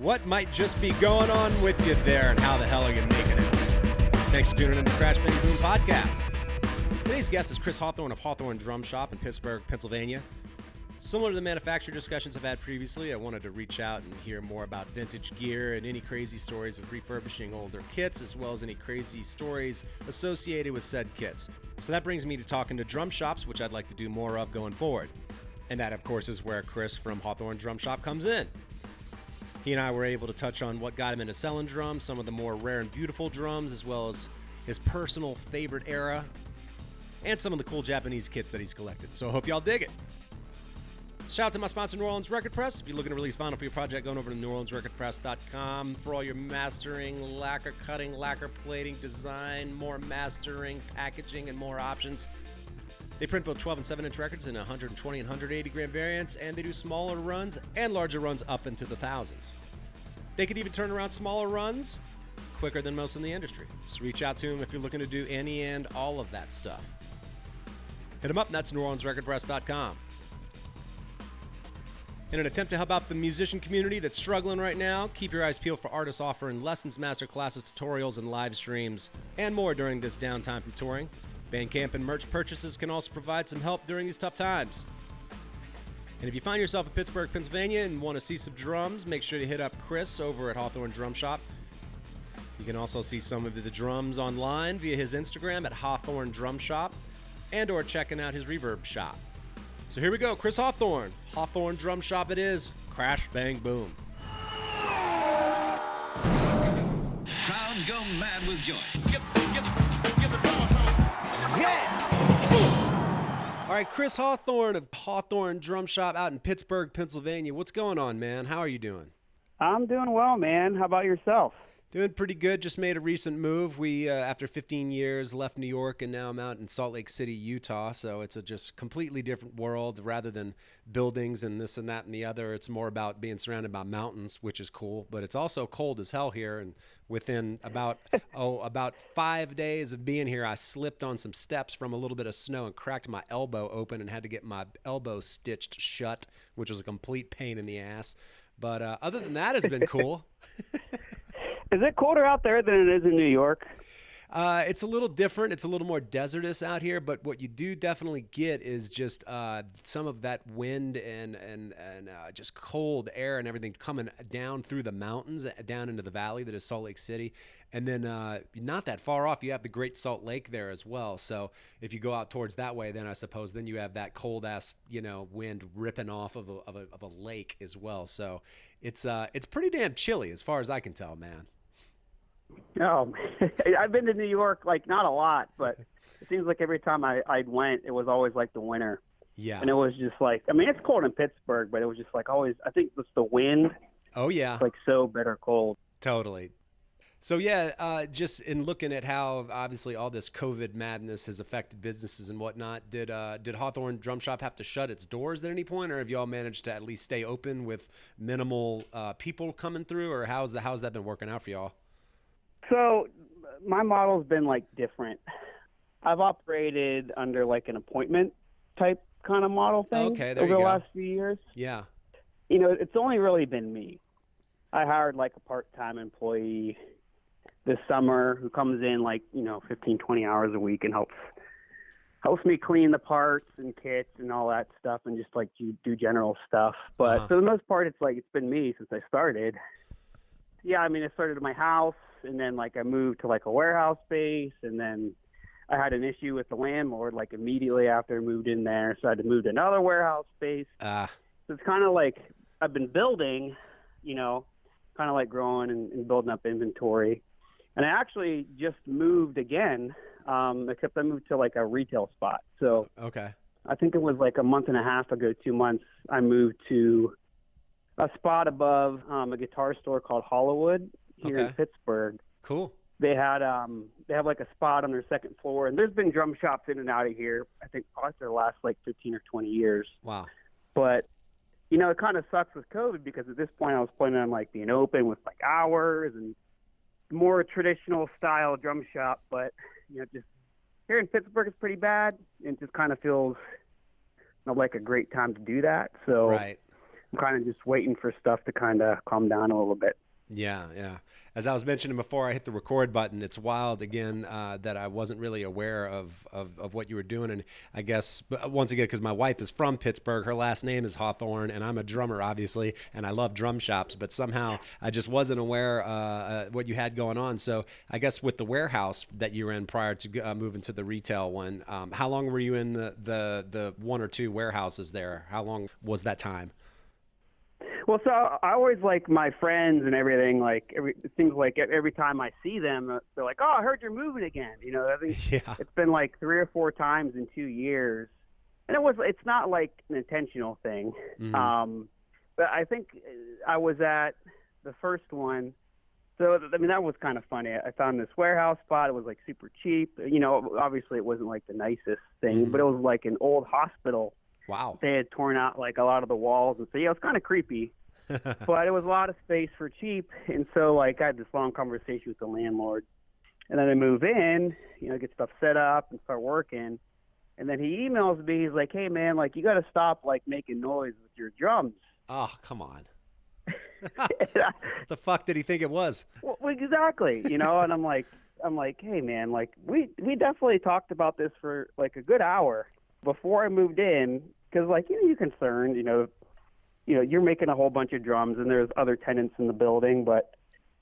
What might just be going on with you there, and how the hell are you making it? Thanks for tuning in to Crash Bang Boom Podcast. Today's guest is Chris Hawthorne of Hawthorne Drum Shop in Pittsburgh, Pennsylvania. Similar to the manufacturer discussions I've had previously, I wanted to reach out and hear more about vintage gear and any crazy stories with refurbishing older kits, as well as any crazy stories associated with said kits. So that brings me to talking to drum shops, which I'd like to do more of going forward. And that, of course, is where Chris from Hawthorne Drum Shop comes in. He and I were able to touch on what got him into selling drums, some of the more rare and beautiful drums, as well as his personal favorite era, and some of the cool Japanese kits that he's collected. So I hope y'all dig it. Shout out to my sponsor, New Orleans Record Press. If you're looking to release vinyl for your project, going over to NewOrleansRecordPress.com for all your mastering, lacquer cutting, lacquer plating, design, more mastering, packaging, and more options. They print both 12 and 7-inch records in 120 and 180 gram variants, and they do smaller runs and larger runs up into the thousands. They could even turn around smaller runs quicker than most in the industry. So reach out to them if you're looking to do any and all of that stuff. Hit them up, and that's NewOrleansRecordPress.com. In an attempt to help out the musician community that's struggling right now, keep your eyes peeled for artists offering lessons, master classes, tutorials, and live streams, and more during this downtime from touring. Bandcamp and merch purchases can also provide some help during these tough times. And if you find yourself in Pittsburgh, Pennsylvania and want to see some drums, make sure to hit up Chris over at Hawthorne Drum Shop. You can also see some of the drums online via his Instagram at Hawthorne Drum Shop and or checking out his reverb shop. So here we go, Chris Hawthorne. Hawthorne Drum Shop it is. Crash, bang, boom. Crowds go mad with joy. All right, Chris Hawthorne of Hawthorne Drum Shop out in Pittsburgh, Pennsylvania. What's going on, man? How are you doing? I'm doing well, man. How about yourself? Doing pretty good. Just made a recent move. We, after 15 years, left New York, and now I'm out in Salt Lake City, Utah. So it's a just completely different world. Rather than buildings and this and that and the other, it's more about being surrounded by mountains, which is cool. But it's also cold as hell here. And within about 5 days of being here, I slipped on some steps from a little bit of snow and cracked my elbow open and had to get my elbow stitched shut, which was a complete pain in the ass. But other than that, it's been cool. Is it colder out there than it is in New York? It's a little different. It's a little more desertous out here, but what you do definitely get is just some of that wind and just cold air and everything coming down through the mountains, down into the valley that is Salt Lake City. And then not that far off, you have the Great Salt Lake there as well. So if you go out towards that way, then I suppose then you have that cold ass, wind ripping off of a lake as well. So it's pretty damn chilly as far as I can tell, man. Oh, I've been to New York, not a lot, but it seems like every time I went, it was always like the winter. Yeah. And it was just it's cold in Pittsburgh, but it was just always, I think it's the wind. Oh, yeah. It's so bitter cold. Totally. So, yeah, just in looking at how obviously all this COVID madness has affected businesses and whatnot, did Hawthorne Drum Shop have to shut its doors at any point, or have y'all managed to at least stay open with minimal people coming through, or how's that been working out for y'all? So my model's been different. I've operated under an appointment type kind of model thing over the last few years. Yeah. It's only really been me. I hired a part-time employee this summer who comes in 15, 20 hours a week and helps me clean the parts and kits and all that stuff and just do general stuff. But for the most part, it's been me since I started. Yeah, I started at my house, and then I moved to a warehouse space, and then I had an issue with the landlord immediately after I moved in there, so I had to move to another warehouse space. So it's kind of I've been building, kind of growing and building up inventory. And I actually just moved again, except I moved to a retail spot. So okay, I think it was a month and a half ago, 2 months, I moved to a spot above a guitar store called Hollywood here in Pittsburgh. Cool. They have a spot on their second floor, and there's been drum shops in and out of here, I think probably for the last 15 or 20 years. Wow. But it kind of sucks with COVID because at this point I was planning on being open with hours and more traditional style drum shop, but just here in Pittsburgh it's pretty bad. It just kind of feels not like a great time to do that. So right. I'm kind of just waiting for stuff to kind of calm down a little bit. Yeah, yeah. As I was mentioning before I hit the record button, it's wild again that I wasn't really aware of what you were doing. And I guess, once again, because my wife is from Pittsburgh, her last name is Hawthorne, and I'm a drummer, obviously, and I love drum shops, but somehow I just wasn't aware what you had going on. So I guess with the warehouse that you were in prior to moving to the retail one, how long were you in the one or two warehouses there? How long was that time? Well, so I always like my friends and everything. Like it seems like every time I see them, they're like, "Oh, I heard you're moving again." You know, I think Yeah. it's been like 3 or 4 times in 2 years, and it's not like an intentional thing. Mm-hmm. But I think I was at the first one. So I mean, that was kind of funny. I found this warehouse spot. It was like super cheap. You know, obviously it wasn't like the nicest thing, Mm-hmm. but it was like an old hospital. Wow. They had torn out like a lot of the walls, and so yeah, it was kind of creepy. But it was a lot of space for cheap, and so like I had this long conversation with the landlord, and then I move in, you know, get stuff set up and start working, and then he emails me. He's like, "Hey man, like you got to stop like making noise with your drums." Oh, come on. What the fuck did he think it was? Well, exactly, you know, and I'm like, hey man, like we definitely talked about this for like a good hour before I moved in, because like you're concerned, you know, you're making a whole bunch of drums and there's other tenants in the building, but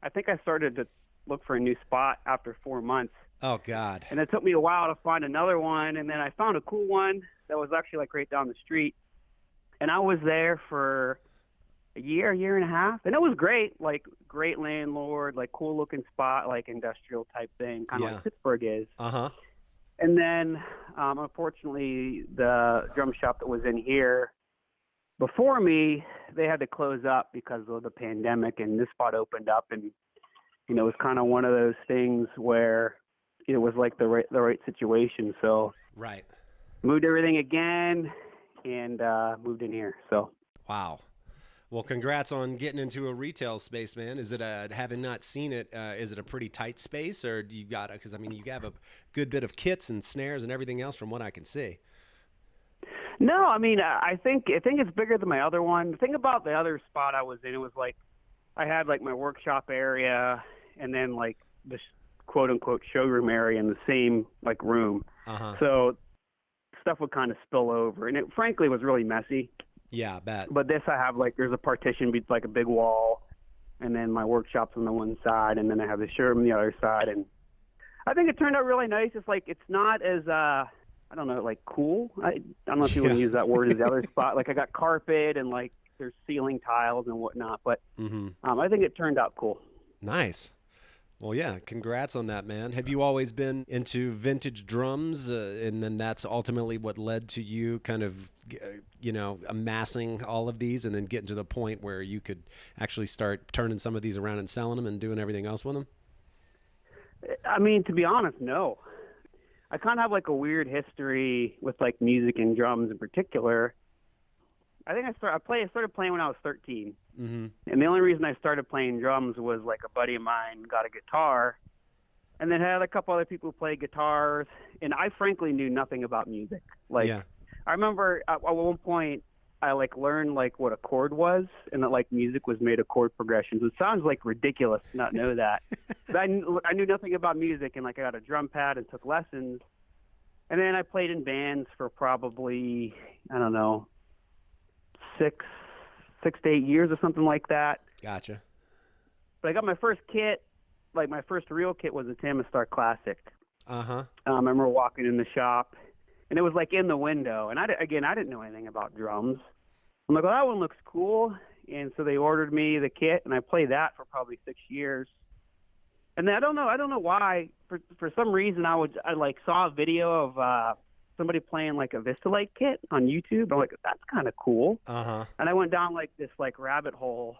I think I started to look for a new spot after 4 months. Oh God. And it took me a while to find another one, and then I found a cool one that was actually like right down the street. And I was there for a year and a half, and it was great, like great landlord, like cool looking spot, like industrial type thing, kind of like Pittsburgh is. Uh-huh. And then unfortunately the drum shop that was in here before me, they had to close up because of the pandemic, and this spot opened up, and you know, it was kind of one of those things where it was like the right situation. So Right. moved everything again and moved in here. So Wow. Well, congrats on getting into a retail space, man. Is it having not seen it, is it a pretty tight space, or do you got, because I mean, you have a good bit of kits and snares and everything else from what I can see. no, I mean, I think it's bigger than my other one. The thing about the other spot I was in, it was like I had like my workshop area and then like this quote unquote showroom area in the same like room. Uh-huh. So stuff would kind of spill over, and it frankly was really messy. Yeah, I bet. But this I have like there's a partition, like a big wall, and then my workshop's on the one side, and then I have the showroom on the other side, and I think it turned out really nice. It's like it's not as I don't know, like cool. I don't know if you want to use that word as the other spot. Like I got carpet and like there's ceiling tiles and whatnot, but I think it turned out cool. Nice. Well, yeah, congrats on that, man. Have you always been into vintage drums, and then that's ultimately what led to you kind of, amassing all of these and then getting to the point where you could actually start turning some of these around and selling them and doing everything else with them? I mean, to be honest, no. I kind of have like a weird history with like music and drums in particular. I think I started playing when I was 13. Mm-hmm. And the only reason I started playing drums was like a buddy of mine got a guitar and then had a couple other people who played guitars. And I frankly knew nothing about music. Like, I remember at one point I like learned like what a chord was, and that like music was made of chord progressions. It sounds like ridiculous to not know that. But I knew nothing about music, and like I got a drum pad and took lessons. And then I played in bands for probably, I don't know, 6 to 8 years or something like that. Gotcha. But I got my first kit, like my first real kit was a Tamistar Classic. Uh-huh. I remember walking in the shop, and it was like in the window. And I didn't know anything about drums. I'm like, well, that one looks cool. And so they ordered me the kit, and I played that for probably 6 years. And then I don't know why, for some reason I like saw a video of somebody playing like a Vistalite kit on YouTube. I'm like, that's kind of cool. Uh-huh. And I went down like this like rabbit hole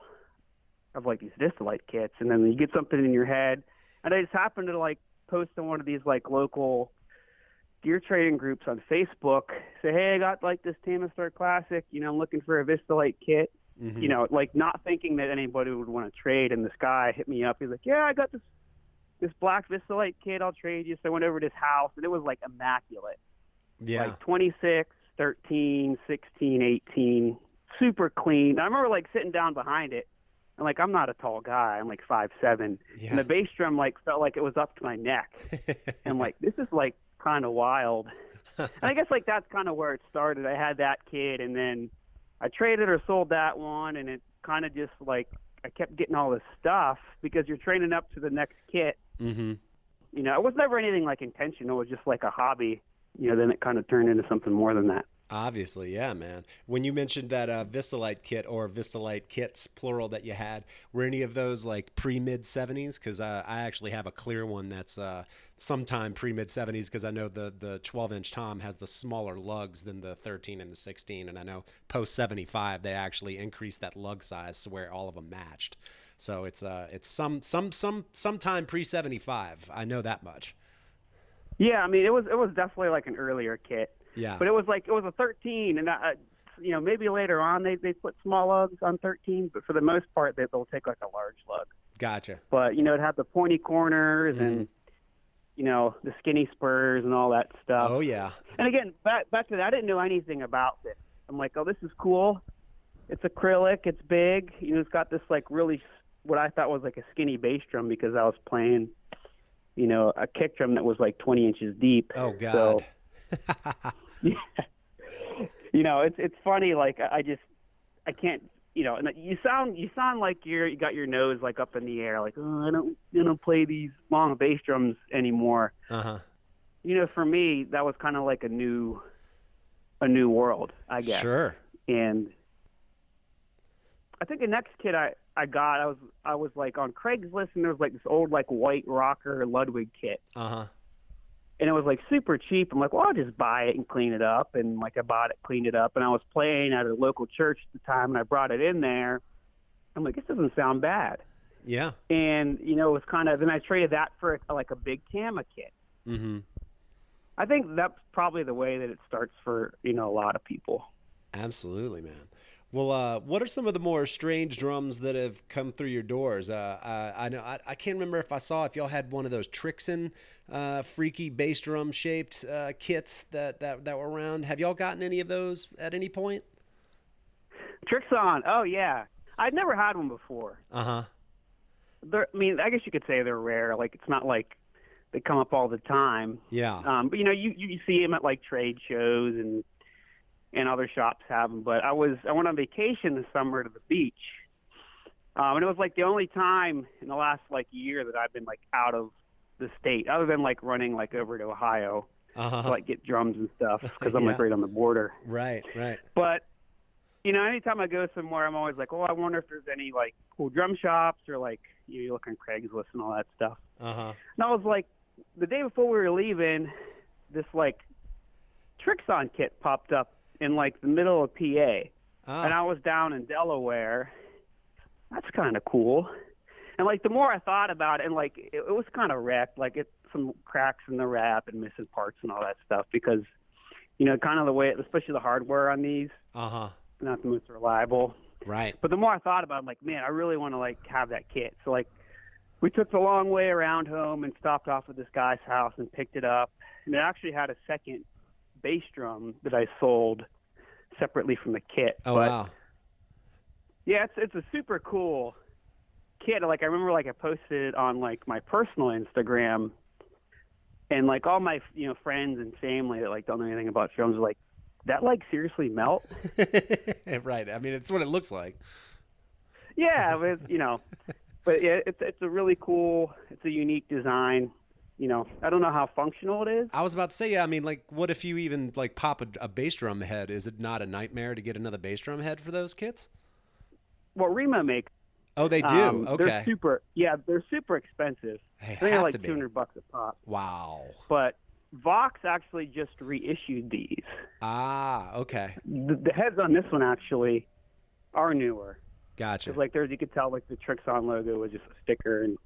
of like these Vistalite kits, and then you get something in your head. And I just happened to like post on one of these like local gear trading groups on Facebook, say, hey, I got like this Tamistar Classic, I'm looking for a Vistalite kit, like not thinking that anybody would want to trade. And this guy hit me up. He's like, yeah, I got this black Vistalite kit, I'll trade you. So I went over to his house, and it was like immaculate. Yeah. Like 26, 13, 16, 18 super clean. I remember like sitting down behind it, and like I'm not a tall guy. I'm like 5'7", Yeah. and the bass drum like felt like it was up to my neck, and like this is like kind of wild. And I guess like that's kind of where it started. I had that kit, and then I traded or sold that one, and it kind of just like I kept getting all this stuff because you're training up to the next kit. Mm-hmm. You know, it was never anything like intentional. It was just like a hobby. You know, then it kind of turned into something more than that. Obviously, yeah, man. When you mentioned that Vistalite kit or Vistalite kits, plural, that you had, were any of those like pre-mid 70s? Because I actually have a clear one that's sometime pre-mid 70s because I know the 12-inch Tom has the smaller lugs than the 13 and the 16, and I know post 75 they actually increased that lug size to where all of them matched. So it's sometime pre-75. I know that much. Yeah, I mean it was definitely like an earlier kit. Yeah. But it was a 13, and you know, maybe later on they put small lugs on 13, but for the most part they'll take like a large lug. Gotcha. But you know, it had the pointy corners and you know the skinny spurs and all that stuff. Oh yeah. And again, back to that, I didn't know anything about this. I'm like, oh, this is cool. It's acrylic. It's big. You know, it's got this like really what I thought was like a skinny bass drum because I was playing, you know, a kick drum that was like 20 inches deep. Oh God. So, yeah. You know, it's funny. Like I can't. You know, and you sound like you got your nose like up in the air. Like, oh, I don't play these long bass drums anymore. Uh-huh. You know, for me, that was kind of like a new world, I guess. Sure. And I think the next kit I got, I was like on Craigslist, and there was like this old like white rocker Ludwig kit. Uh-huh. And it was like super cheap. I'm like, well, I'll just buy it and clean it up. And like I bought it, cleaned it up, and I was playing at a local church at the time, and I brought it in there. I'm like, this doesn't sound bad. Yeah. And you know, it was kind of. Then I traded that for like a big Tama kit. Mm-hmm. I think that's probably the way that it starts for, you know, a lot of people. Absolutely, man. Well, what are some of the more strange drums that have come through your doors? I know I can't remember if y'all had one of those Trixon freaky bass drum shaped kits that were around. Have y'all gotten any of those at any point? Trixon. Oh yeah, I'd never had one before. Uh-huh. I mean, I guess you could say they're rare. Like it's not like they come up all the time. Yeah. But you know, you see them at like trade shows and other shops have them. But I went on vacation this summer to the beach, and it was like the only time in the last like year that I've been like out of the state, other than like running like over to Ohio Uh-huh. to like get drums and stuff because I'm like Yeah. right on the border. Right. But you know, anytime I go somewhere, I'm always like, oh, I wonder if there's any like cool drum shops or like you look on Craigslist and all that stuff. Uh-huh. And I was like, the day before we were leaving, this like Trixon kit popped up in like the middle of PA, and I was down in Delaware. That's kind of cool. And like the more I thought about it, and like it was kind of wrecked, like some cracks in the wrap and missing parts and all that stuff because, you know, kind of the way, especially the hardware on these, Uh-huh. not the most reliable. Right. But the more I thought about it, I'm like, man, I really want to like have that kit. So like we took the long way around home and stopped off at this guy's house and picked it up. And it actually had a second bass drum that I sold separately from the kit. Oh, but, wow. yeah, it's a super cool kit. Like I remember like I posted it on like my personal Instagram, and like all my, you know, friends and family that like don't know anything about drums were like, that like seriously melt? Right. I mean, it's what it looks like. Yeah, but you know, but yeah, it's a really cool, it's a unique design. You know, I don't know how functional it is. I was about to say, yeah, I mean, like, what if you even like pop a bass drum head? Is it not a nightmare to get another bass drum head for those kits? Well, Rima makes. Oh, they do. Okay. They're super expensive. They I think they're have like to be. $200 a pop. Wow. But Vox actually just reissued these. Ah, okay. The heads on this one actually are newer. Gotcha. It's like there's, you could tell like the Trixon logo was just a sticker, and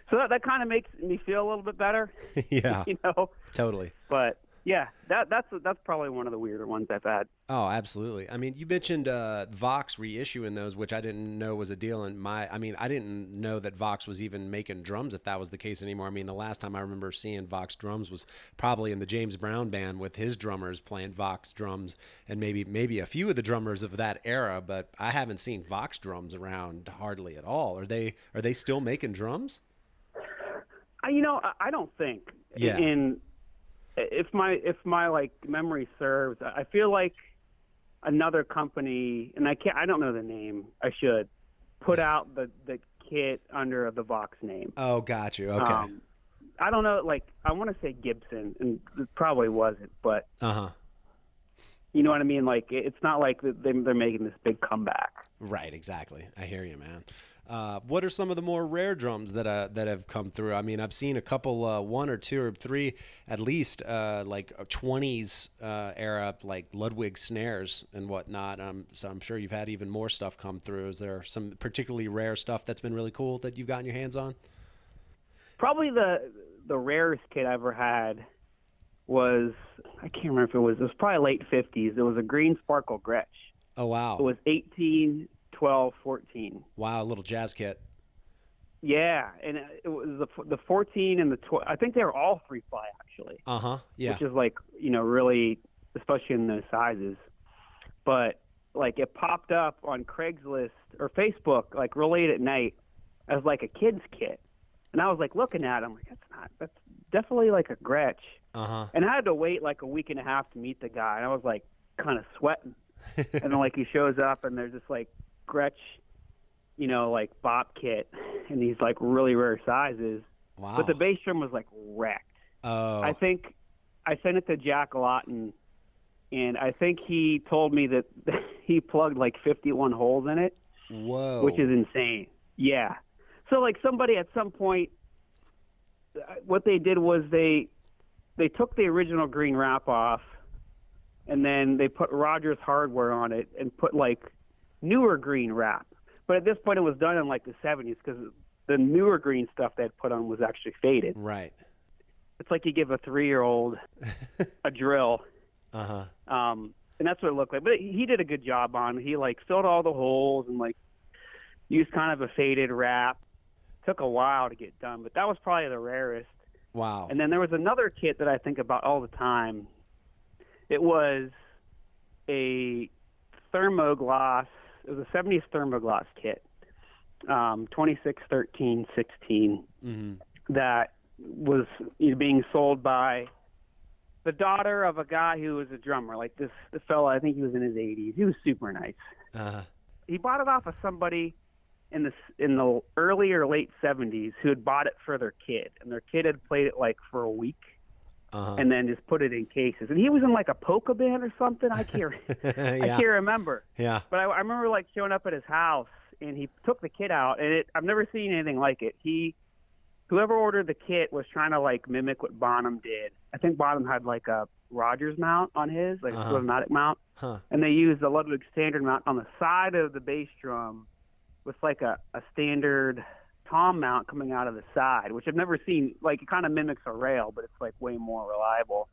so that kind of makes me feel a little bit better. Yeah. You know. Totally. But Yeah, that's probably one of the weirder ones I've had. Oh, absolutely. I mean, you mentioned Vox reissuing those, which I didn't know was a deal. I didn't know that Vox was even making drums if that was the case anymore. I mean, the last time I remember seeing Vox drums was probably in the James Brown band with his drummers playing Vox drums, and maybe a few of the drummers of that era. But I haven't seen Vox drums around hardly at all. Are they still making drums? I don't think. Yeah. If my like memory serves, I feel like another company, and I don't know the name. I should put out the kit under the Vox name. Oh, got you. Okay. I don't know. Like, I want to say Gibson, and it probably wasn't, but you know what I mean. Like, it's not like they're making this big comeback. Right. Exactly. I hear you, man. What are some of the more rare drums that have come through? I mean, I've seen a couple, one or two or three, at least, like 20s era, like Ludwig snares and whatnot. So I'm sure you've had even more stuff come through. Is there some particularly rare stuff that's been really cool that you've gotten your hands on? Probably the rarest kit I ever had was, I can't remember if it was probably late 50s. It was a green sparkle Gretsch. Oh, wow. It was 18, 12, 14. Wow, a little jazz kit. Yeah, and it was the 14 and the 12. I think they were all 3-ply actually. Yeah. Which is like, really, especially in those sizes. But like it popped up on Craigslist or Facebook like real late at night as like a kid's kit, and I was like looking at it, I'm like, that's definitely like a Gretsch. And I had to wait like a week and a half to meet the guy, and I was like kind of sweating. And then like he shows up, and there's this like Gretsch, like bop kit, and these like really rare sizes. Wow. But the bass drum was like wrecked. Oh. I think I sent it to Jack Lawton, and I think he told me that he plugged like 51 holes in it. Whoa. Which is insane. Yeah. So like somebody at some point, what they did was they took the original green wrap off, and then they put Rogers hardware on it and put like newer green wrap. But at this point, it was done in like the 70s because the newer green stuff they had put on was actually faded. Right. It's like you give a 3-year-old a drill. And that's what it looked like. But he did a good job on it. He like filled all the holes and like used kind of a faded wrap. Took a while to get done, but that was probably the rarest. Wow. And then there was another kit that I think about all the time. It was a thermoglass. It was a 70s thermoglass kit, 26, 13, 16, that was being sold by the daughter of a guy who was a drummer. Like this fella, I think he was in his 80s. He was super nice. He bought it off of somebody in the early or late 70s who had bought it for their kid, and their kid had played it like for a week. And then just put it in cases. And he was in like a polka band or something. I can't remember. Yeah. But I remember like showing up at his house, and he took the kit out, and I've never seen anything like it. Whoever ordered the kit was trying to like mimic what Bonham did. I think Bonham had like a Rogers mount on his, like a automatic mount. And they used the Ludwig standard mount on the side of the bass drum with like a standard tom mount coming out of the side, which I've never seen. Like it kind of mimics a rail, but it's like way more reliable,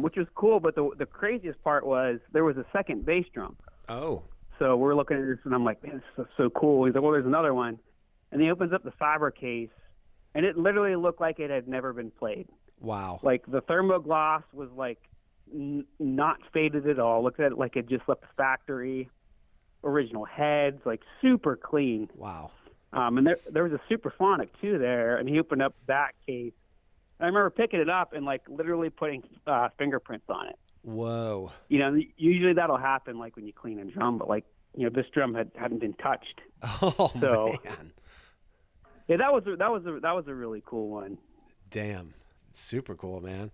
which was cool. But the craziest part was there was a second bass drum. Oh. So we're looking at this, and I'm like, man, this is so cool. He's like, well, there's another one. And he opens up the fiber case, and it literally looked like it had never been played. Wow. Like the thermoglass was like not faded at all. Looked at it like it just left the factory. Original heads, like super clean. Wow. And there was a Superphonic too there, and he opened up that case. I remember picking it up and like literally putting fingerprints on it. Whoa. Usually that'll happen like when you clean a drum, but like this drum hadn't been touched. Oh man. Yeah, that was a really cool one. Damn. Super cool, man.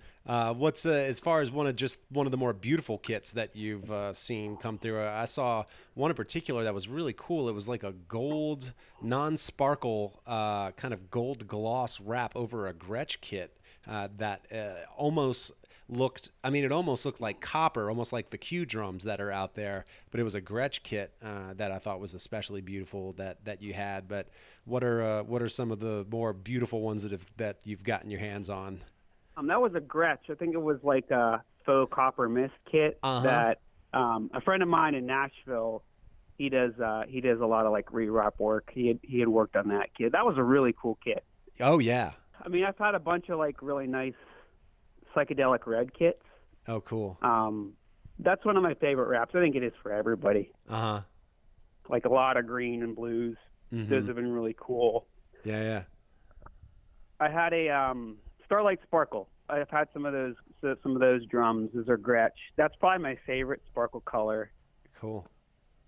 What's as far as one of the more beautiful kits that you've seen come through? I saw one in particular that was really cool. It was like a gold, non-sparkle, kind of gold gloss wrap over a Gretsch kit that almost looked. I mean, it almost looked like copper, almost like the Q drums that are out there. But it was a Gretsch kit that I thought was especially beautiful that you had. But what are some of the more beautiful ones that you've gotten your hands on? That was a Gretsch. I think it was like a faux copper mist kit that a friend of mine in Nashville, he does a lot of like re-wrap work. He had worked on that kit. That was a really cool kit. Oh yeah. I mean, I've had a bunch of like really nice psychedelic red kits. Oh cool. That's one of my favorite wraps. I think it is for everybody. Like a lot of green and blues. Those have been really cool. Yeah. I had a Starlight Sparkle. I've had some of those drums. Those are Gretsch. That's probably my favorite sparkle color. Cool.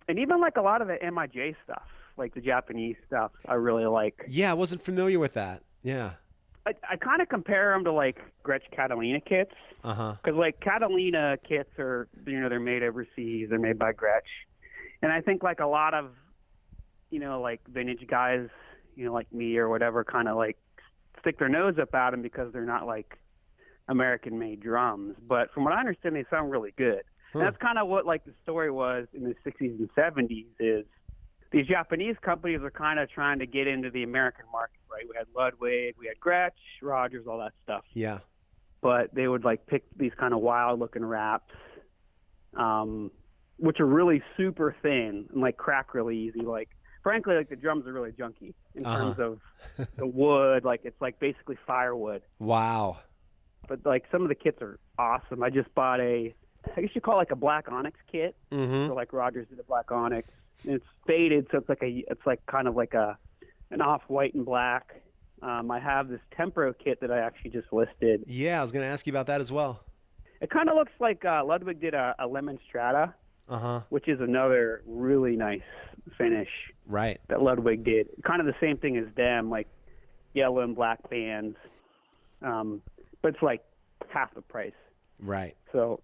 And even like a lot of the MIJ stuff, like the Japanese stuff, I really like. Yeah, I wasn't familiar with that. Yeah. I kind of compare them to like Gretsch Catalina kits. Because like Catalina kits are, they're made overseas. They're made by Gretsch. And I think like a lot of, like vintage guys, like me or whatever, kind of like stick their nose up at them because they're not like American-made drums. But from what I understand, they sound really good. And that's kind of what like the story was in the 60s and 70s is these Japanese companies are kind of trying to get into the American market, right? We had Ludwig, we had Gretsch, Rogers, all that stuff. Yeah. But they would like pick these kind of wild-looking wraps, which are really super thin and like crack really easy. Like, frankly, like the drums are really junky in terms of the wood. Like it's like basically firewood. Wow. But like some of the kits are awesome. I just bought I guess you call it like a black onyx kit. So like Rogers did a black onyx. And it's faded, so it's like kind of like an off-white and black. I have this Tempro kit that I actually just listed. Yeah, I was going to ask you about that as well. It kind of looks like Ludwig did a lemon strata, which is another really nice finish. Right. That Ludwig did. Kind of the same thing as them, like yellow and black bands. But it's like half the price. Right. So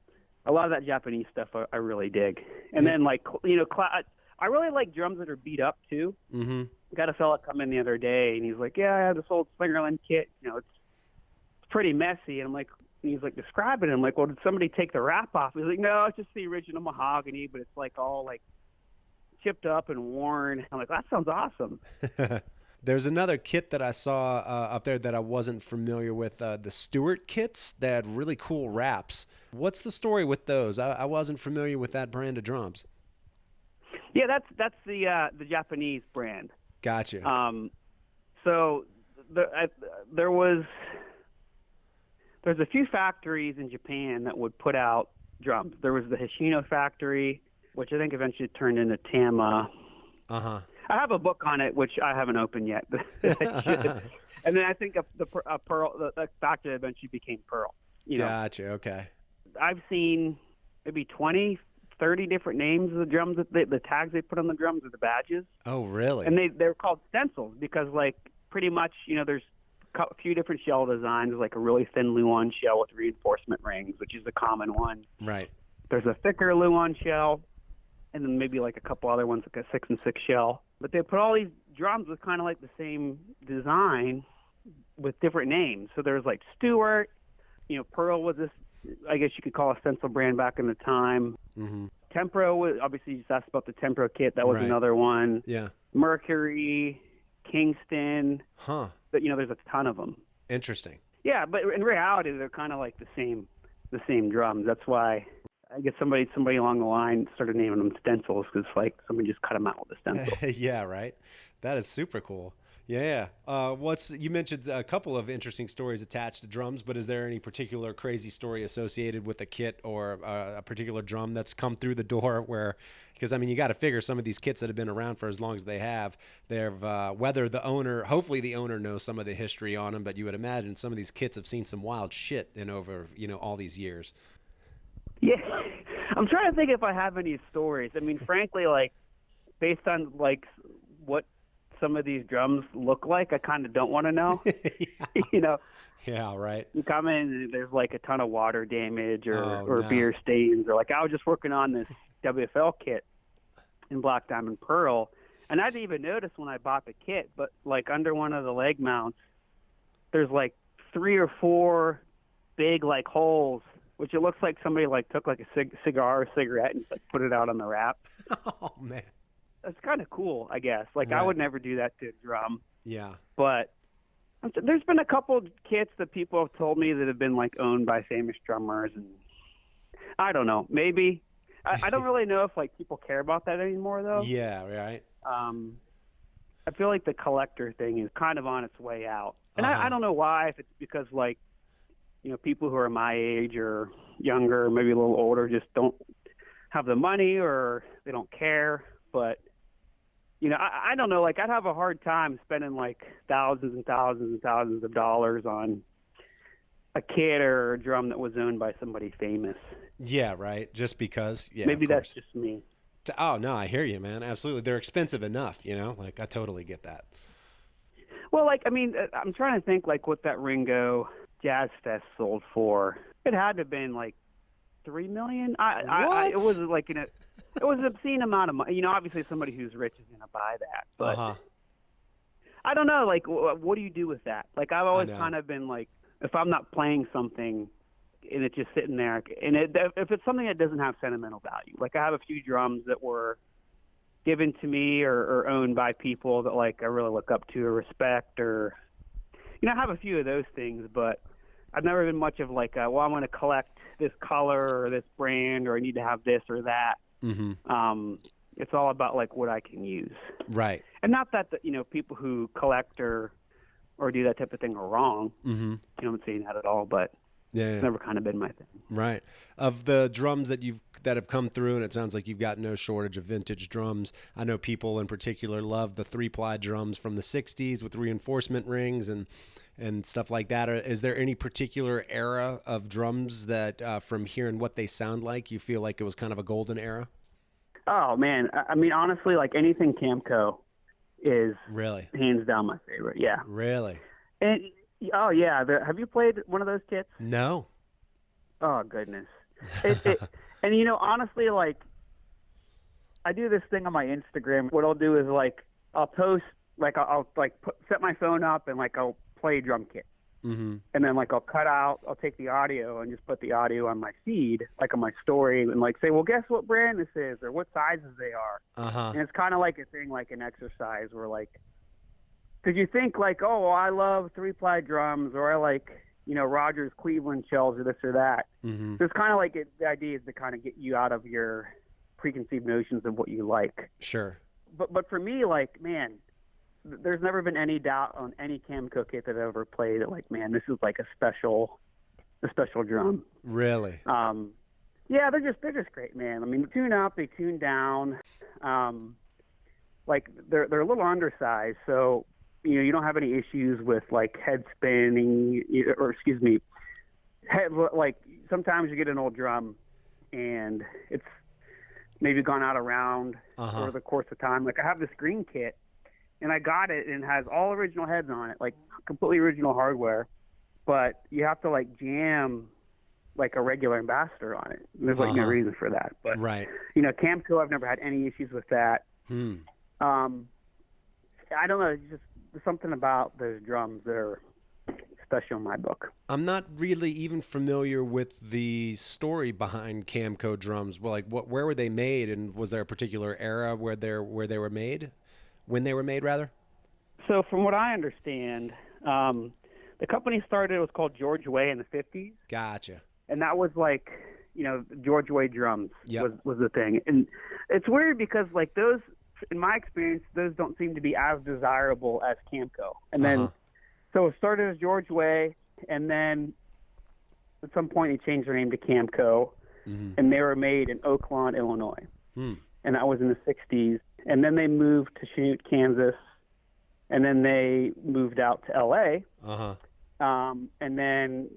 a lot of that Japanese stuff I really dig. And then like, I really like drums that are beat up too. Got a fella come in the other day and he's like, yeah, I have this old Slingerland kit. It's pretty messy. And I'm like, he's like, describe it. And I'm like, well, did somebody take the wrap off? He's like, no, it's just the original mahogany, but it's like all like chipped up and worn. I'm like, that sounds awesome. There's another kit that I saw up there that I wasn't familiar with, the Stewart Kits that had really cool wraps. What's the story with those? I wasn't familiar with that brand of drums. Yeah, that's the Japanese brand. Gotcha. So there's a few factories in Japan that would put out drums. There was the Hoshino factory, which I think eventually turned into Tama. I have a book on it, which I haven't opened yet. And then I think the factory eventually became Pearl. Gotcha. Okay. I've seen maybe 20, 30 different names of the drums, the tags they put on the drums or the badges. Oh, really? And they're called stencils because, like, pretty much, there's a few different shell designs, like a really thin Luan shell with reinforcement rings, which is the common one. Right. There's a thicker Luan shell, and then maybe like a couple other ones, like a 6 and 6 shell. But they put all these drums with kind of like the same design with different names. So there's like Stewart, Pearl was this, I guess you could call a stencil brand back in the time. Tempro was, obviously you just asked about the Tempro kit. That was another one. Yeah. Mercury, Kingston. But, there's a ton of them. Interesting. Yeah, but in reality, they're kind of like the same drums. That's why I guess somebody along the line started naming them stencils because like somebody just cut them out with a stencil. Yeah, right. That is super cool. Yeah. You mentioned a couple of interesting stories attached to drums, but is there any particular crazy story associated with a kit or a particular drum that's come through the door where, because I mean, you got to figure some of these kits that have been around for as long as they have, whether hopefully the owner knows some of the history on them, but you would imagine some of these kits have seen some wild shit in over, all these years. Yeah. I'm trying to think if I have any stories. I mean, frankly, like based on like what some of these drums look like, I kind of don't want to know. Yeah, right. You come in and there's like a ton of water damage or beer stains, or like I was just working on this WFL kit in Black Diamond Pearl, and I didn't even notice when I bought the kit, but like under one of the leg mounts there's like 3 or 4 big like holes, which it looks like somebody like took like a cigar or cigarette and like put it out on the wrap. Oh man. That's kind of cool, I guess. Like, right. I would never do that to a drum. Yeah. But There's been a couple kits that people have told me that have been like owned by famous drummers, and I don't know. Maybe I don't really know if like people care about that anymore though. Yeah, right. I feel like the collector thing is kind of on its way out, and I don't know why. If it's because like people who are my age or younger, maybe a little older, just don't have the money or they don't care. But I don't know. Like I'd have a hard time spending like thousands and thousands and thousands of dollars on a kit or a drum that was owned by somebody famous. Yeah, right. Just because. Yeah, maybe that's just me. Oh no, I hear you, man. Absolutely, they're expensive enough. Like I totally get that. Well, like I mean, I'm trying to think like what that Ringo Jazz Fest sold for. It had to have been like $3 million. It was like it was an obscene amount of money. Obviously somebody who's rich is going to buy that, but I don't know. Like, what do you do with that? Like, I've always kind of been like, if I'm not playing something and it's just sitting there, and if it's something that doesn't have sentimental value, like I have a few drums that were given to me or owned by people that like I really look up to or respect, or I have a few of those things, but I've never been much of like, I'm going to collect this color or this brand, or I need to have this or that. Mm-hmm. It's all about like what I can use. Right. And not that, people who collect or do that type of thing are wrong. Mm-hmm. I'm not saying that at all, but it's never kind of been my thing. Right. Of the drums that have come through, and it sounds like you've got no shortage of vintage drums. I know people in particular love the 3-ply drums from the 60s with reinforcement rings and stuff like that. Is there any particular era of drums that from hearing what they sound like, you feel like it was kind of a golden era? Oh, man. I mean, honestly, like anything Camco is really hands down my favorite. Yeah. Really? And oh, yeah. Have you played one of those kits? No. Oh, goodness. And, honestly, like, I do this thing on my Instagram. What I'll do is, like, I'll post, like, I'll set my phone up and, like, I'll play a drum kit. Mm-hmm. And then, like, I'll take the audio and just put the audio on my feed, like, on my story, and, like, say, well, guess what brand this is or what sizes they are. Uh-huh. And it's kind of like a thing, like an exercise where, like, because you think, like, oh, well, I love 3-ply drums, or I like, Rogers Cleveland shells or this or that. Mm-hmm. So it's kind of like the idea is to kind of get you out of your preconceived notions of what you like. Sure. But for me, like, man, there's never been any doubt on any Camco kit that I've ever played that, like, man, this is like a special drum. Really? Yeah, they're just great, man. I mean, they tune up, they tune down. Like they're a little undersized, so you don't have any issues with like head spinning, or excuse me, like sometimes you get an old drum and it's maybe gone out of round over the course of time. Like I have this green kit, and I got it, and it has all original heads on it, like completely original hardware, but you have to like jam like a regular ambassador on it. There's like no reason for that. But right. Camco, I've never had any issues with that. I don't know, it's just something about those drums that are special in my book. I'm not really even familiar with the story behind Camco drums. Well, like where were they made, and was there a particular era where they were made? When they were made, rather? So from what I understand, the company started, it was called George Way in the 50s. Gotcha. And that was like, George Way drums was the thing. And it's weird because like those, in my experience, those don't seem to be as desirable as Camco. And then, so it started as George Way, and then at some point they changed their name to Camco, and they were made in Oak Lawn, Illinois. And that was in the 60s. And then they moved to Chanute, Kansas, and then they moved out to L.A. And then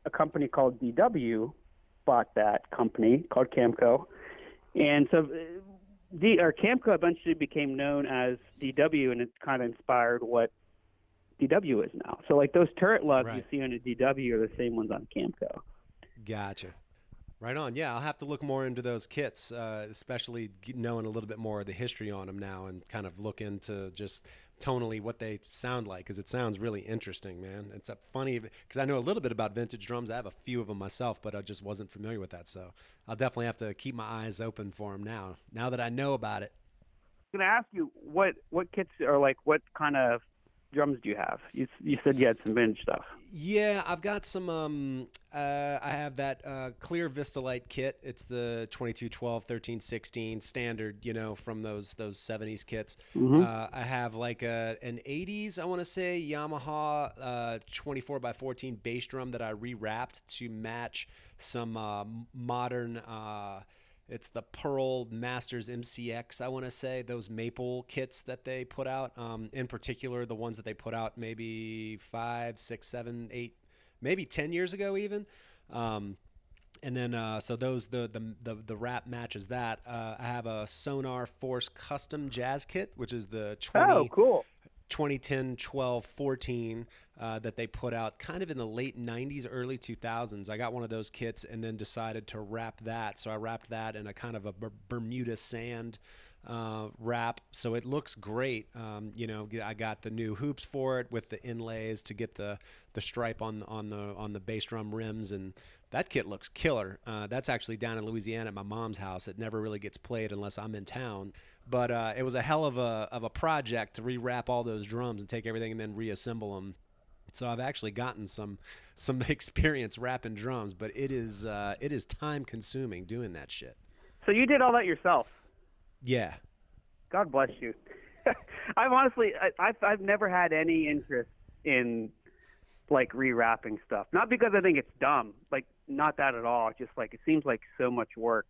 a company called DW bought that company called Camco. And so Camco eventually became known as DW, and it kind of inspired what DW is now. So like those turret lugs you see on a DW are the same ones on Camco. Gotcha. Right on. Yeah, I'll have to look more into those kits, especially knowing a little bit more of the history on them now, and kind of look into just tonally what they sound like, because it sounds really interesting, man. It's funny because I know a little bit about vintage drums. I have a few of them myself, but I just wasn't familiar with that. So I'll definitely have to keep my eyes open for them now that I know about it. I'm going to ask you what kits are like, what kind of drums do you have? You said you had some vintage stuff. Yeah, I've got some. I have that clear Vistalite kit. It's the 2212, 1316 standard, from those 70s kits. I have like an 80s, I want to say, Yamaha 24x14 bass drum that I rewrapped to match some modern. It's the Pearl Masters MCX, I want to say, those maple kits that they put out. In particular, the ones that they put out maybe 5, 6, 7, 8, maybe 10 years ago even. And then so those the wrap matches that. I have a Sonar Force custom jazz kit, which is the 2010, 12, 14 that they put out kind of in the late 90s, early 2000s. I got one of those kits and then decided to wrap that. So I wrapped that in a kind of a Bermuda sand wrap. So it looks great. I got the new hoops for it with the inlays to get the stripe on the bass drum rims, and that kit looks killer. That's actually down in Louisiana at my mom's house. It never really gets played unless I'm in town. But it was a hell of a project to rewrap all those drums and take everything and then reassemble them. So I've actually gotten some experience wrapping drums, but it is time consuming doing that shit. So you did all that yourself? Yeah. God bless you. I've never had any interest in like rewrapping stuff. Not because I think it's dumb, like not that at all. Just like it seems like so much work.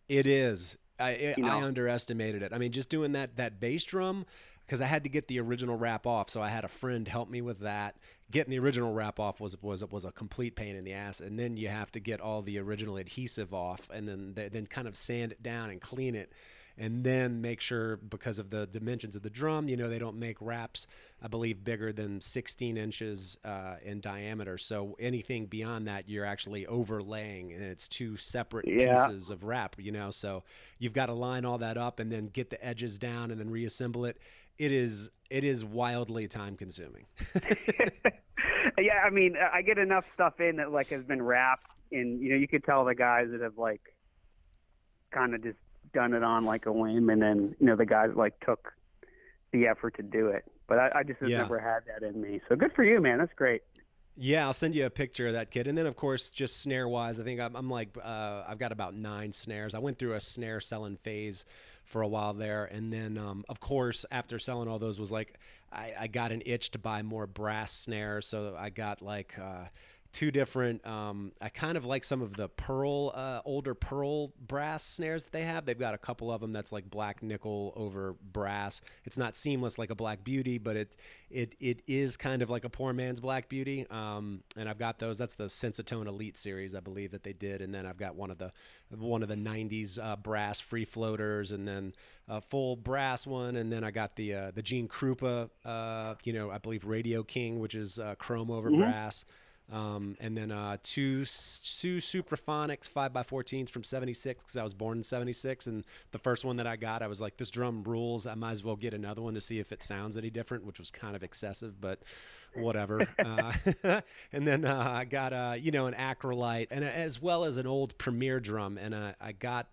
It is. I underestimated it. I mean, just doing that bass drum, because I had to get the original wrap off, so I had a friend help me with that. Getting the original wrap off was a complete pain in the ass, and then you have to get all the original adhesive off, and then kind of sand it down and clean it, and then make sure, because of the dimensions of the drum, they don't make wraps, I believe, bigger than 16 inches in diameter. So anything beyond that, you're actually overlaying, and it's two separate pieces of wrap, So you've got to line all that up and then get the edges down and then reassemble it. It is wildly time consuming. Yeah, I mean, I get enough stuff in that like has been wrapped, and you could tell the guys that have like kind of just done it on like a whim, and then the guys like took the effort to do it. But I just have never had that in me. So good for you, man. That's great. Yeah, I'll send you a picture of that kit. And then, of course, just snare-wise, I think I'm like, I've got about 9 snares. I went through a snare selling phase for a while there. And then, of course, after selling all those was like, I got an itch to buy more brass snares. So I got like 2 different, I kind of like some of the older pearl brass snares that they have. They've got a couple of them that's like black nickel over brass. It's not seamless like a Black Beauty, but it is kind of like a poor man's Black Beauty. And I've got those. That's the Sensitone Elite series, I believe, that they did. And then I've got one of the 90s brass free floaters, and then a full brass one. And then I got the Gene Krupa, I believe Radio King, which is chrome over brass. And then 2 Supraphonics 5x14s from 76, because I was born in 76, and the first one that I got, I was like, this drum rules, I might as well get another one to see if it sounds any different, which was kind of excessive, but whatever. And then I got an Acrolite, and as well as an old Premier drum, and I got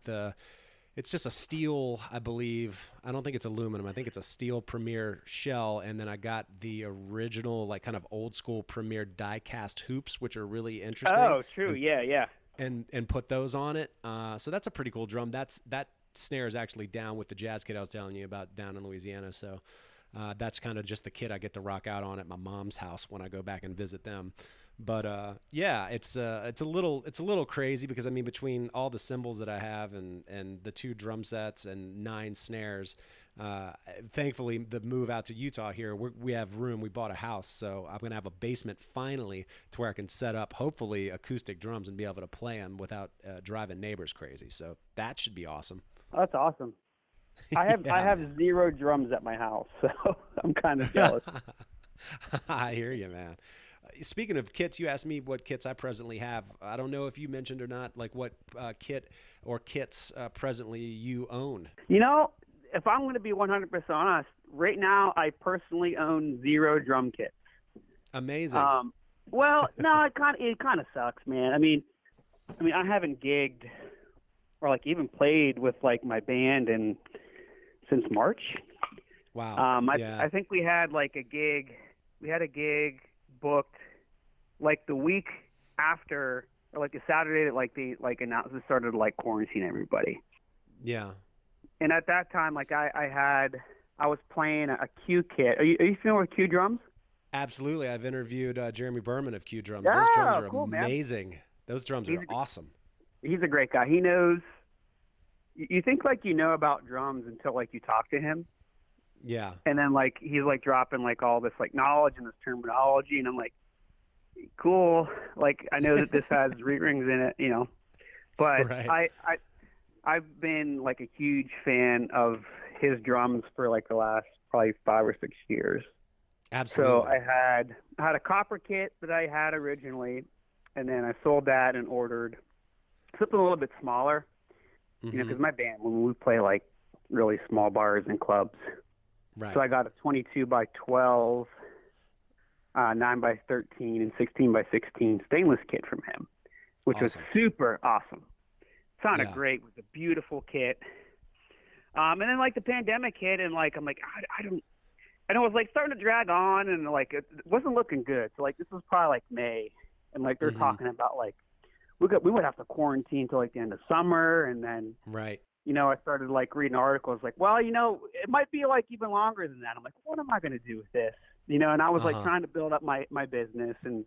it's just a steel, I believe. I don't think it's aluminum. I think it's a steel Premier shell. And then I got the original, like kind of old school Premier die cast hoops, which are really interesting. Oh, true. Yeah. And put those on it. So that's a pretty cool drum. That snare is actually down with the jazz kit I was telling you about down in Louisiana. So that's kind of just the kit I get to rock out on at my mom's house when I go back and visit them. But it's a little crazy, because I mean, between all the cymbals that I have and the 2 drum sets and 9 snares, thankfully the move out to Utah here, we have room. We bought a house, so I'm gonna have a basement finally to where I can set up hopefully acoustic drums and be able to play them without driving neighbors crazy. So that should be awesome. That's awesome. I have 0 drums at my house, so I'm kind of jealous. I hear you, man. Speaking of kits, you asked me what kits I presently have. I don't know if you mentioned or not, like what kit or kits presently you own. If I'm going to be 100% honest, right now I personally own 0 drum kits. Amazing. Well, no, it kind of sucks, man. I mean, I haven't gigged or like even played with like my band since March. Wow. I think we had like a gig. We had a gig booked like the week after, or like a Saturday that like they like announced they started to like quarantine everybody. Yeah. And at that time, like I was playing a Q kit. Are you familiar with Q drums? Absolutely. I've interviewed Jeremy Berman of Q Drums. Yeah, Those drums are cool, amazing. Man. Those drums are awesome. He's a great guy. He knows. You think like you know about drums until like you talk to him. Yeah. And then like he's like dropping like all this like knowledge and this terminology, and I'm like, cool. Like I know that this has rings in it, you know. But right. I've been like a huge fan of his drums for like the last probably 5 or 6 years. Absolutely. So I had a copper kit that I had originally, and then I sold that and ordered something a little bit smaller. You know, because my band, when we play like really small bars and clubs, right. So I got a 22 by 12, 9 by 13, and 16 by 16 stainless kit from him, which was super awesome. Sounded great. It was a beautiful kit. And then like the pandemic hit, and like I'm like I don't. And it was like starting to drag on, and like it wasn't looking good. So like this was probably like May, and like they're talking about like we would have to quarantine till like the end of summer, and then right. You know, I started like reading articles like, well, you know, it might be like even longer than that. I'm like, what am I going to do with this? You know, and I was like trying to build up my business and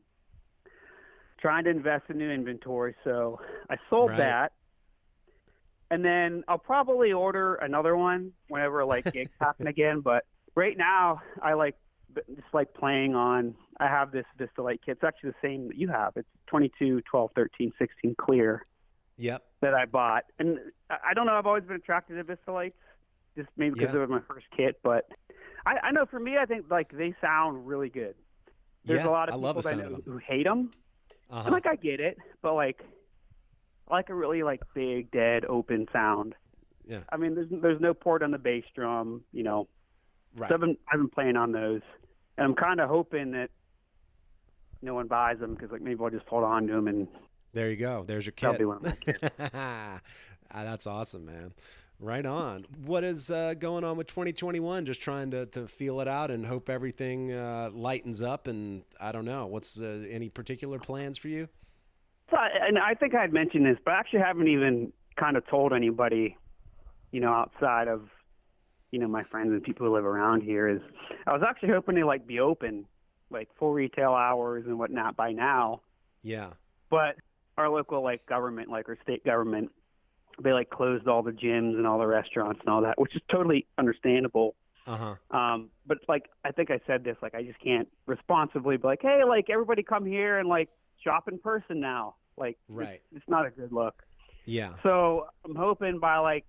trying to invest in new inventory. So I sold that. And then I'll probably order another one whenever like gigs happen again. But right now I like just like playing on, I have this Vistalite kit. It's actually the same that you have. It's 22, 12, 13, 16 clear. Yep. That I bought. And I don't know, I've always been attracted to Vistalites, just maybe because it was my first kit. But I know for me, I think like they sound really good. There's a lot of people that I know who hate them. And like I get it, but like I like a really like big, dead, open sound. Yeah. I mean, there's no port on the bass drum, you know. Right. So I've been playing on those, and I'm kind of hoping that no one buys them because like maybe I'll just hold on to them and. There you go. There's your kit. That'll be one of my kits. That's awesome, man. Right on. What is going on with 2021? Just trying to feel it out and hope everything lightens up. And I don't know. What's any particular plans for you? So, and I think I had mentioned this, but I actually haven't even kind of told anybody, you know, outside of, you know, my friends and people who live around here. Is I was actually hoping to like be open, like full retail hours and whatnot by now. Yeah. But our local like government, like our state government, they like closed all the gyms and all the restaurants and all that, which is totally understandable. But like I think I said this, like I just can't responsibly be like, hey, like everybody come here and like shop in person now. Like it's not a good look. Yeah. So I'm hoping by like,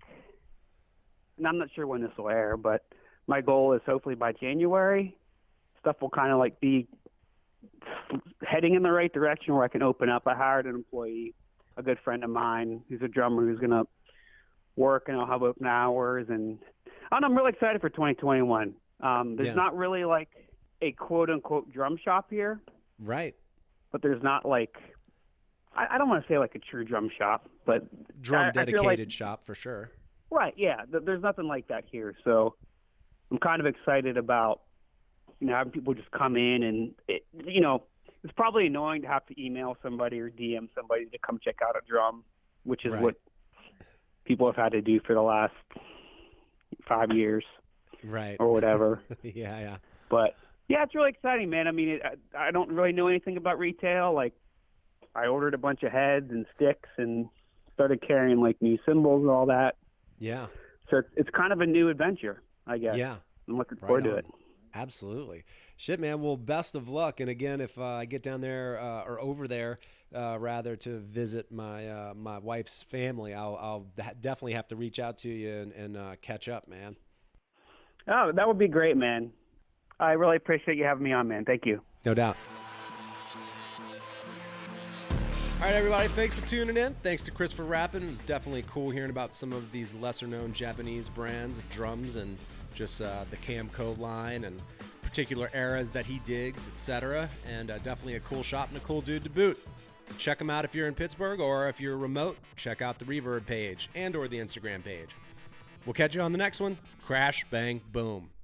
and I'm not sure when this will air, but my goal is hopefully by January, stuff will kind of like be heading in the right direction where I can open up. I hired an employee, a good friend of mine who's a drummer who's going to work, and I'll have open hours. And I'm really excited for 2021. There's not really like a quote unquote drum shop here. Right. But there's not like, I don't want to say like a true drum shop, but drum dedicated shop for sure. Right. Yeah. There's nothing like that here. So I'm kind of excited about, you know, having people just come in and, you know, it's probably annoying to have to email somebody or DM somebody to come check out a drum, which is what people have had to do for the last 5 years. Right. Or whatever. Yeah. But, yeah, it's really exciting, man. I mean, I don't really know anything about retail. Like, I ordered a bunch of heads and sticks and started carrying, like, new cymbals and all that. Yeah. So it's kind of a new adventure, I guess. Yeah. I'm looking forward to it. Absolutely. Shit, man. Well, best of luck. And again, if I get down there or over there, rather to visit my my wife's family, I'll definitely have to reach out to you and catch up, man. Oh, that would be great, man. I really appreciate you having me on, man. Thank you. No doubt. All right, everybody, thanks for tuning in. Thanks to Chris for rapping. It was definitely cool hearing about some of these lesser-known Japanese brands of drums and just the Camco line and particular eras that he digs, etc. And definitely a cool shop and a cool dude to boot. So check him out if you're in Pittsburgh, or if you're remote, check out the Reverb page and or the Instagram page. We'll catch you on the next one. Crash, bang, boom.